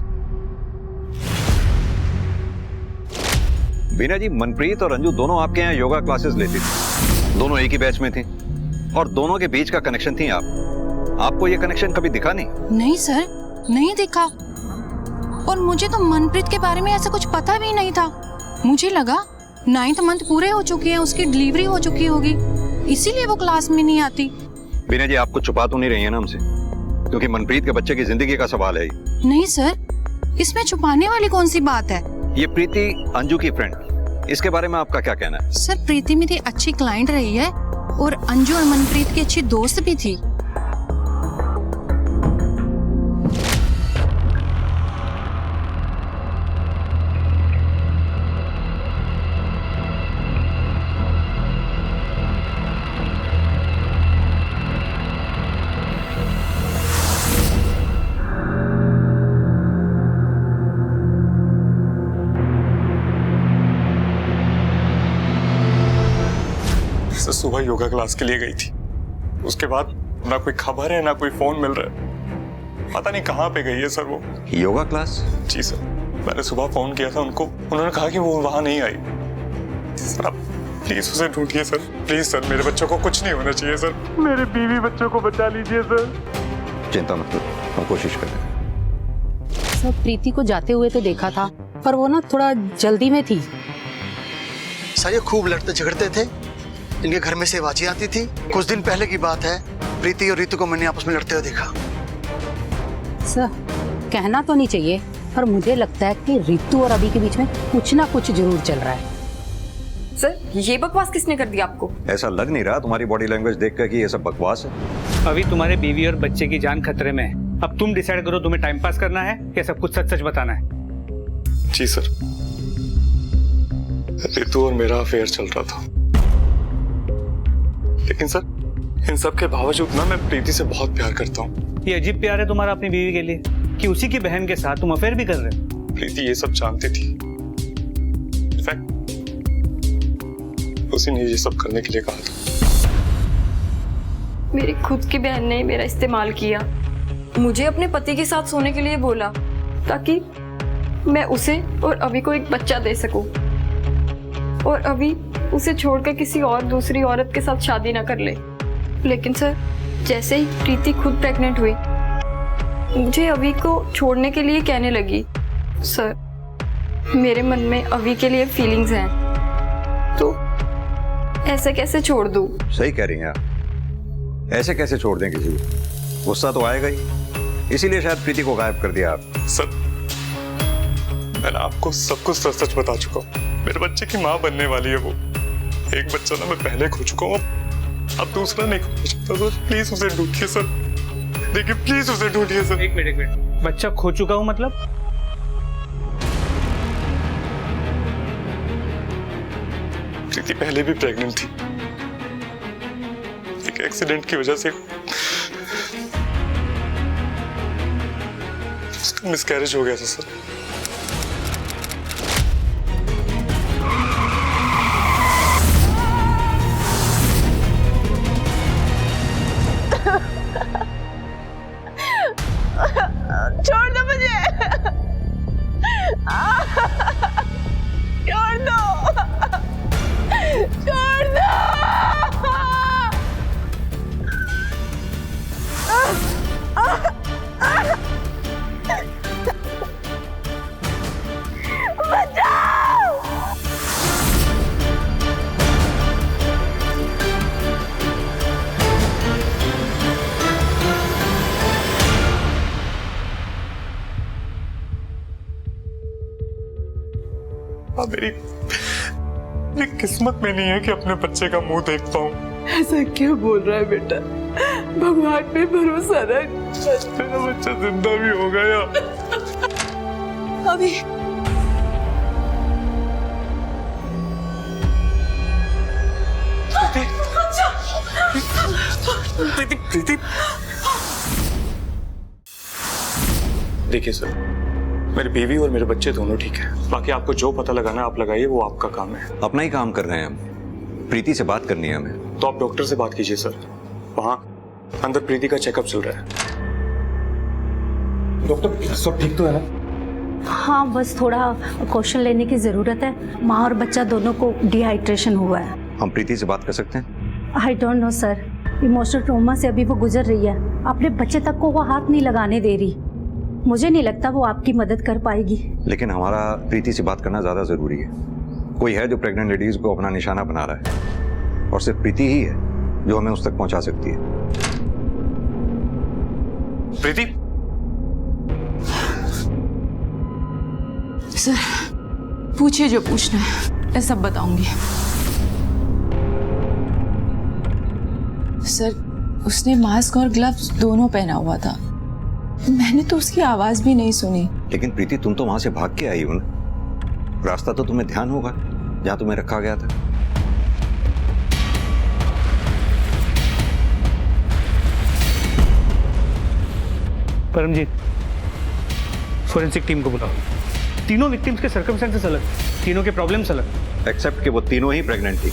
बीना जी, मनप्रीत और अंजू दोनों आपके यहाँ योगा क्लासेस लेती थी, दोनों एक ही बैच में थी और दोनों के बीच का कनेक्शन थी आप। आपको ये कनेक्शन कभी दिखा नहीं? नहीं सर, नहीं दिखा। और मुझे तो मनप्रीत के बारे में ऐसा कुछ पता भी नहीं था। मुझे लगा 9th मंथ पूरे हो चुके हैं, उसकी डिलीवरी हो चुकी होगी, इसीलिए वो क्लास में नहीं आती। बीना जी, आपको छुपा तो नहीं रही है ना हमसे, क्योंकि मनप्रीत के बच्चे की जिंदगी का सवाल है। नहीं सर, इसमें छुपाने वाली कौन सी बात है? ये प्रीति अंजू की फ्रेंड, इसके बारे में आपका क्या कहना है? सर प्रीति मेरी अच्छी क्लाइंट रही है और अंजू और मनप्रीत की अच्छी दोस्त भी थी। सुबह योगा क्लास के लिए गई थी, उसके बाद ना कोई खबर है ना कोई फोन मिल रहा है। पता नहीं कहाँ पे गई है सर वो। योगा क्लास? जी सर, मैंने सुबह फोन किया था उनको, उन्होंने कहा कि वो वहां नहीं आई। सर आप प्लीज उसे ढूंढिए सर, प्लीज सर। मेरे बच्चों को कुछ नहीं होना चाहिए सर, मेरे बीवी बच्चों को बचा लीजिए सर। चिंता मत करो, हम कोशिश करें। सब प्रीति को जाते हुए तो देखा था, पर वो ना थोड़ा जल्दी में थी। सर ये खूब लड़ते झगड़ते थे, इनके घर में से आवाजें आती थी। कुछ दिन पहले की बात है, प्रीति और रितु को मैंने आपस में लड़ते हुए देखा। सर कहना तो नहीं चाहिए, पर मुझे लगता है कि रितु और अभी के बीच में कुछ ना कुछ जरूर चल रहा है। सर ये बकवास किसने कर दिया आपको? ऐसा लग नहीं रहा तुम्हारी बॉडी लैंग्वेज देखकर कि ये सब बकवास है। अभी तुम्हारे बीवी और बच्चे की जान खतरे में है। अब तुम डिसाइड करो, तुम्हें टाइम पास करना है या सब कुछ सच सच बताना है। जी सर, रितु और मेरा अफेयर चल रहा था, लेकिन सर इन सब के बावजूद ना मैं प्रीति से बहुत प्यार करता हूँ। ये अजीब प्यार है तुम्हारा अपनी बीवी के लिए कि उसी की बहन के साथ तुम अफेयर भी कर रहे हो। प्रीति ये सब जानती थी, इनफैक्ट उसी ने ये सब करने के लिए कहा था। मेरी खुद की बहन ने मेरा इस्तेमाल किया, मुझे अपने पति के साथ सोने के लिए बोला ताकि मैं उसे और अभी को एक बच्चा दे सकूं, और अभी उसे छोड़कर किसी और दूसरी औरत के साथ शादी ना कर ले। लेकिन सर जैसे ही प्रीति खुद प्रेग्नेंट हुई, मुझे अभी को छोड़ने के लिए कहने लगी। सर मेरे मन में अभी के लिए फीलिंग्स हैं, तो ऐसे कैसे छोड़ दूं? सही कह रही हैं आप, ऐसे कैसे छोड़ दें किसी को? गुस्सा तो आएगा ही, इसीलिए शायद प्रीति को गायब कर दिया आप। सर मैंने आपको सब कुछ सच सच बता चुका हूँ। मेरे बच्चे की माँ बनने वाली है वो। एक बच्चा ना मैं पहले खो चुका हूँ, अब दूसरा नहीं खो सकता सर। प्लीज उसे ढूंढिए सर, देखिए प्लीज उसे ढूंढिए सर। एक मिनट, बच्चा खो चुका हूँ मतलब? प्रीति पहले भी प्रेग्नेंट थी, एक एक्सीडेंट की वजह से उसका मिसकैरेज हो गया था सर। छोड़ दो मुझे, छोड़ दो, छोड़ दो। मेरी किस्मत में नहीं है कि अपने बच्चे का मुंह देख पाऊं। ऐसा क्यों बोल रहा है बेटा? भगवान पे भरोसा रख। मेरा बच्चा जिंदा भी हो गया। अभी प्रीति, देखिए सर, मेरी बीवी और मेरे बच्चे दोनों ठीक है। बाकी आपको जो पता लगाना है आप लगाइए, वो आपका काम है। अपना ही काम कर रहे हैं हम। प्रीति से बात करनी है हमें। तो आप डॉक्टर से बात कीजिए सर, वहाँ अंदर प्रीति का चेकअप चल रहा है। डॉक्टर सब ठीक तो है ना? हाँ, बस थोड़ा क्वेश्चन लेने की जरूरत है। माँ और बच्चा दोनों को डिहाइड्रेशन हुआ है। हम प्रीति से बात कर सकते हैं? I don't know sir, emotional trauma से अभी वो गुजर रही है। अपने बच्चे तक को वो हाथ नहीं लगाने दे रही। मुझे नहीं लगता वो आपकी मदद कर पाएगी। लेकिन हमारा प्रीति से बात करना ज्यादा जरूरी है। कोई है जो प्रेग्नेंट लेडीज को अपना निशाना बना रहा है, और सिर्फ प्रीति ही है जो हमें उस तक पहुंचा सकती है। प्रीति, सर पूछिए जो पूछना है, मैं सब बताऊंगी। सर, उसने मास्क और ग्लव्स दोनों पहना हुआ था। मैंने तो उसकी आवाज भी नहीं सुनी। लेकिन प्रीति, तुम तो वहां से भाग के आई हो ना। रास्ता तो तुम्हें ध्यान होगा जहां तुम्हें रखा गया था। परमजीत, फोरेंसिक टीम को बुलाओ। तीनों विक्टिम्स के सर्कमस्टेंसेस अलग, तीनों के प्रॉब्लम्स अलग। एक्सेप्ट कि वो तीनों ही प्रेग्नेंट थी।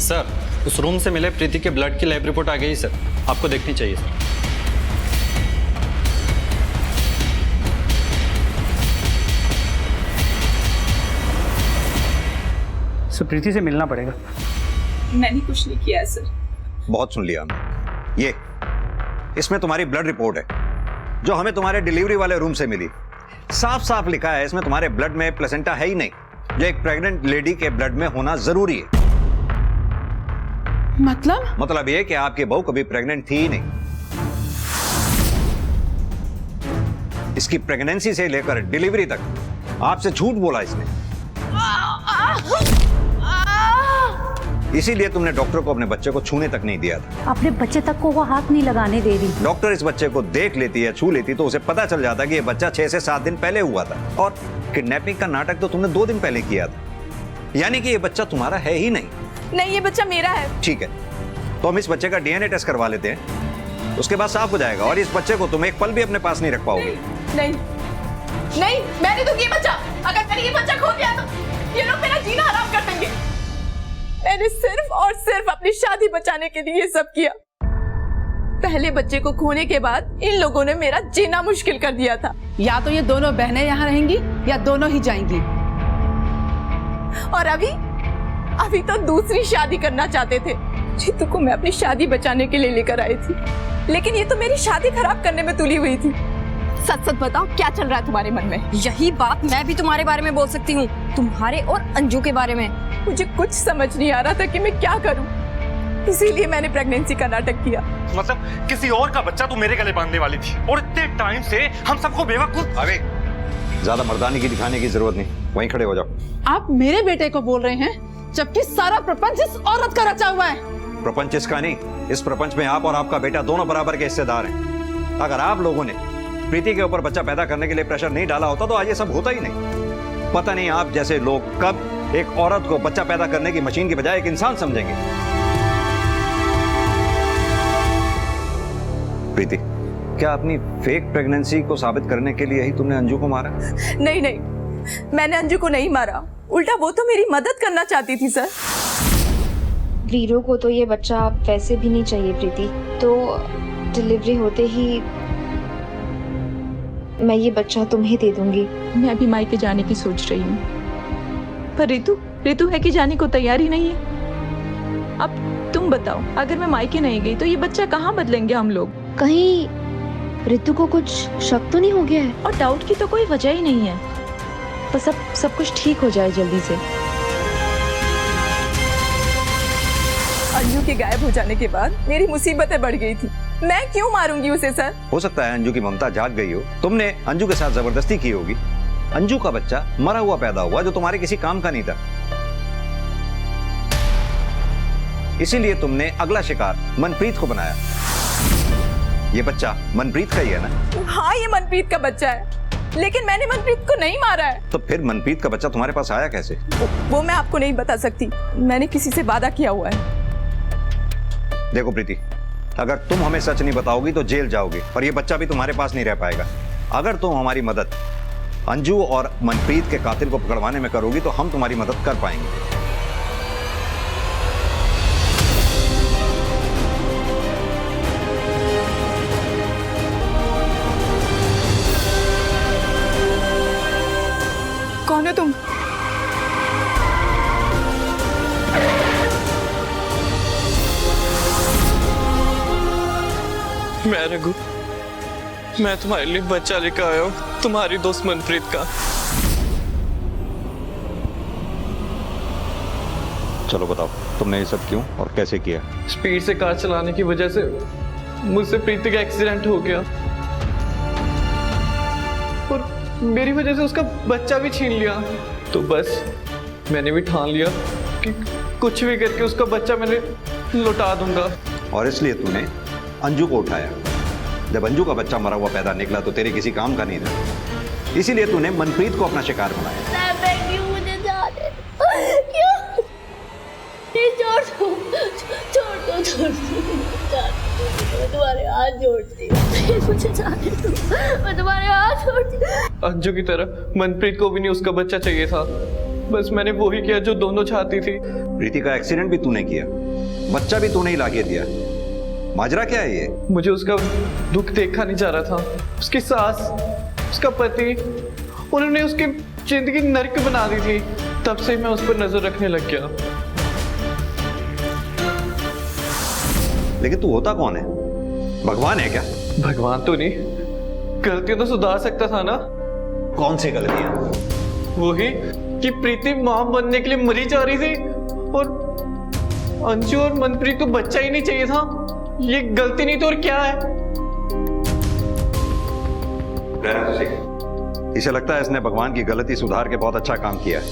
सर, उस रूम से मिले प्रीति के ब्लड की लैब रिपोर्ट आ गई सर, आपको देखनी चाहिए सर। सर, प्रीति से मिलना पड़ेगा। मैंने कुछ नहीं किया है सर। बहुत सुन लिया हमने। ये इसमें तुम्हारी ब्लड रिपोर्ट है जो हमें तुम्हारे डिलीवरी वाले रूम से मिली। साफ साफ लिखा है इसमें तुम्हारे ब्लड में प्लेसेंटा है ही नहीं, जो एक प्रेग्नेंट लेडी के ब्लड में होना जरूरी है। मतलब ये कि आपकी बहू कभी प्रेग्नेंट थी ही नहीं। इसकी प्रेगनेंसी से लेकर डिलीवरी तक आपसे झूठ बोला इसने। इसीलिए तुमने डॉक्टर को अपने बच्चे को छूने तक नहीं दिया था। अपने बच्चे तक को वो हाथ नहीं लगाने दे रही। डॉक्टर इस बच्चे को देख लेती है, छू लेती तो उसे पता चल जाता कि ये बच्चा 6 से 7 दिन पहले हुआ था। और किडनैपिंग का नाटक तो तुमने 2 दिन पहले किया था। यानी कि ये बच्चा तुम्हारा है ही नहीं। नहीं, ये बच्चा मेरा है। ठीक है, तो हम इस बच्चे का डीएनए टेस्ट करवा लेते हैं, उसके बाद साफ हो जाएगा। और इस बच्चे को तुम एक पल भी अपने पास नहीं रख पाओगे। नहीं, मैं नहीं दूंगी ये बच्चा। अगर मैंने ये बच्चा खो दिया तो ये लोग मेरा जीना हराम कर देंगे। मैंने सिर्फ और सिर्फ अपनी शादी बचाने के लिए ये सब किया। पहले बच्चे को खोने के बाद इन लोगों ने मेरा जीना मुश्किल कर दिया था। या तो ये दोनों बहनें यहाँ रहेंगी या दोनों ही जाएंगी। और अभी तो दूसरी शादी करना चाहते थे। जीतू को मैं अपनी शादी बचाने के लिए लेकर आई थी, लेकिन ये तो मेरी शादी खराब करने में तुली हुई थी। सच सच बताओ, क्या चल रहा है तुम्हारे मन में? यही बात मैं भी तुम्हारे बारे में बोल सकती हूँ, तुम्हारे और अंजू के बारे में। मुझे कुछ समझ नहीं आ रहा था कि मैं क्या करूं, इसीलिए मैंने प्रेगनेंसी का नाटक किया। मतलब किसी और का बच्चा तू मेरे गले बांधने वाली थी, और इतने टाइम से हम सबको बेवकूफ। अरे ज्यादा मर्दानी की दिखाने की जरूरत नहीं, वहीं खड़े हो जाओ। आप मेरे बेटे को बोल रहे हैं, जबकि सारा प्रपंच इस औरत का रचा हुआ है। प्रपंच इसका नहीं, इस प्रपंच में आप और आपका बेटा दोनों बराबर के हिस्सेदार हैं। अगर आप लोगों ने प्रीति के ऊपर बच्चा पैदा करने के लिए प्रेशर नहीं डाला होता तो आज ये सब होता ही नहीं। पता नहीं आप जैसे लोग कब एक औरत को बच्चा पैदा करने की मशीन की बजाय एक इंसान समझेंगे। प्रीति, क्या अपनी फेक प्रेगनेंसी को साबित करने के लिए ही तुमने अंजू को मारा? नहीं, मैंने अंजू को नहीं मारा, उल्टा वो तो मेरी मदद करना चाहती थी सर। वीरू को तो ये बच्चा वैसे भी नहीं चाहिए प्रीति, तो डिलीवरी होते ही मैं ये बच्चा तुम्हें दे दूंगी। मैं अभी मायके जाने की सोच रही हूँ, पर रितु है कि जाने को तैयार ही नहीं है। अब तुम बताओ, अगर मैं मायके नहीं गई तो ये बच्चा कहाँ बदलेंगे हम लोग? कहीं रितु को कुछ शक तो नहीं हो गया है? और डाउट की तो कोई वजह ही नहीं है, बस अब सब कुछ ठीक हो जाए जल्दी से। अंजू के गायब हो जाने के बाद मेरी मुसीबतें बढ़ गई थी। मैं क्यों मारूंगी उसे सर? हो सकता है अंजू की ममता जाग गई हो, तुमने अंजू के साथ जबरदस्ती की होगी। अंजू का बच्चा मरा हुआ पैदा हुआ जो तुम्हारे किसी काम का नहीं था, इसीलिए तुमने अगला शिकार मनप्रीत को बनाया। ये बच्चा मनप्रीत का ही है ना? हाँ, ये मनप्रीत का बच्चा है, लेकिन मैंने मनप्रीत को नहीं मारा है। तो फिर मनप्रीत का बच्चा तुम्हारे पास आया कैसे? वो मैं आपको नहीं बता सकती, मैंने किसी से वादा किया हुआ है। देखो प्रीति, अगर तुम हमें सच नहीं बताओगी तो जेल जाओगी और ये बच्चा भी तुम्हारे पास नहीं रह पाएगा। अगर तुम हमारी मदद अंजू और मनप्रीत के कातिल को पकड़वाने में करोगी तो हम तुम्हारी मदद कर पाएंगे। कौन हो तुम? मैं रघु, मैं तुम्हारे लिए बच्चा लेकर आया हूँ, तुम्हारी दोस्त मनप्रीत का। चलो बताओ, तुमने ये सब क्यों और कैसे किया? स्पीड से कार चलाने की वजह से मुझसे प्रीति का एक्सीडेंट हो गया और मेरी वजह से उसका बच्चा भी छीन लिया। तो बस मैंने भी ठान लिया कि कुछ भी करके उसका बच्चा मैंने लौटा दूंगा। और इसलिए तूने अंजू को उठाया। जब अंजू का बच्चा मरा हुआ पैदा निकला तो तेरे किसी काम का नहीं था, इसीलिए तूने मनप्रीत को अपना शिकार बनाया। मुझे जाने क्यों? छोड़ दो, मैं तुम्हारे हाथ जोड़ती हूँ, मुझे जाने दो, मैं तुम्हारे हाथ जोड़ती हूँ। अंजू की तरह मनप्रीत को भी नहीं उसका बच्चा चाहिए था, बस मैंने वो ही किया जो दोनों चाहती थी। प्रीति का एक्सीडेंट भी तूने किया, बच्चा भी तूने ही लाके दिया। माजरा क्या है ये? मुझे उसका दुख देखा नहीं जा रहा था। उसकी सास, उसका पति, उन्होंने उसकी जिंदगी नरक बना दी थी। तब से मैं उस पर नजर रखने लग गया। लेकिन तू होता कौन है? भगवान है क्या? भगवान तो नहीं, गलतियां तो सुधार सकता था ना। कौन सी गलतियां? वही कि प्रीति मां बनने के लिए मरी जा रही थी और अंशु और मनप्रीत को बच्चा ही नहीं चाहिए था। ये गलती नहीं तो और क्या है? इसे लगता है इसने भगवान की गलती सुधार के बहुत अच्छा काम किया है।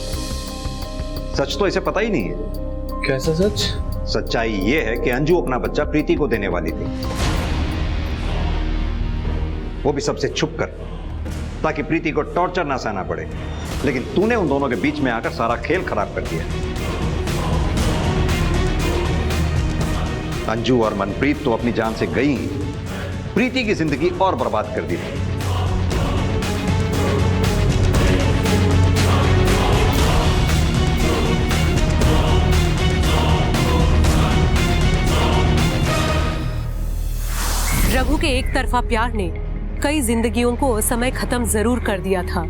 सच तो इसे पता ही नहीं है। कैसा सच? सच्चाई ये है कि अंजू अपना बच्चा प्रीति को देने वाली थी, वो भी सबसे छुप कर, ताकि प्रीति को टॉर्चर ना सहना पड़े। लेकिन तूने उन दोनों के बीच में आकर सारा खेल खराब कर दिया। अंजू और मनप्रीत तो अपनी जान से गई ही, प्रीति की जिंदगी और बर्बाद कर दी थी। रघु के एक तरफा प्यार ने कई जिंदगियों को समय खत्म जरूर कर दिया था,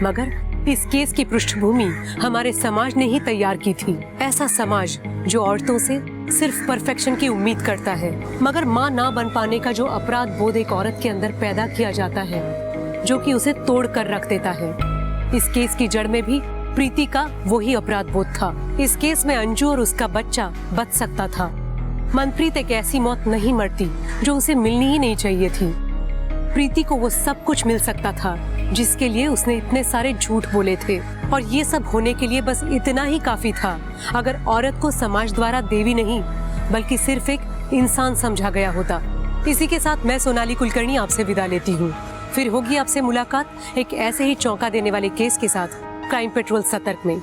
मगर इस केस की पृष्ठभूमि हमारे समाज ने ही तैयार की थी। ऐसा समाज जो औरतों से सिर्फ परफेक्शन की उम्मीद करता है, मगर माँ ना बन पाने का जो अपराध बोध एक औरत के अंदर पैदा किया जाता है, जो कि उसे तोड़ कर रख देता है। इस केस की जड़ में भी प्रीति का वही अपराध बोध था। इस केस में अंजू और उसका बच्चा बच सकता था। मनप्रीत एक ऐसी मौत नहीं मरती जो उसे मिलनी ही नहीं चाहिए थी। प्रीति को वो सब कुछ मिल सकता था जिसके लिए उसने इतने सारे झूठ बोले थे, और ये सब होने के लिए बस इतना ही काफी था अगर औरत को समाज द्वारा देवी नहीं बल्कि सिर्फ एक इंसान समझा गया होता। इसी के साथ मैं सोनाली कुलकर्णी आपसे विदा लेती हूँ। फिर होगी आपसे मुलाकात एक ऐसे ही चौंका देने वाले केस के साथ क्राइम पेट्रोल सतर्क में।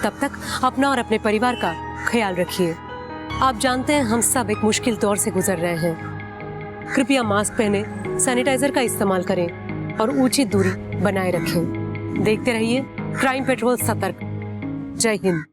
तब तक अपना और अपने परिवार का ख्याल रखिए। आप जानते हैं हम सब एक मुश्किल दौर से गुजर रहे हैं। कृपया मास्क पहने, सैनिटाइजर का इस्तेमाल करें और उचित दूरी बनाए रखें। देखते रहिए क्राइम पेट्रोल सतर्क। जय हिंद।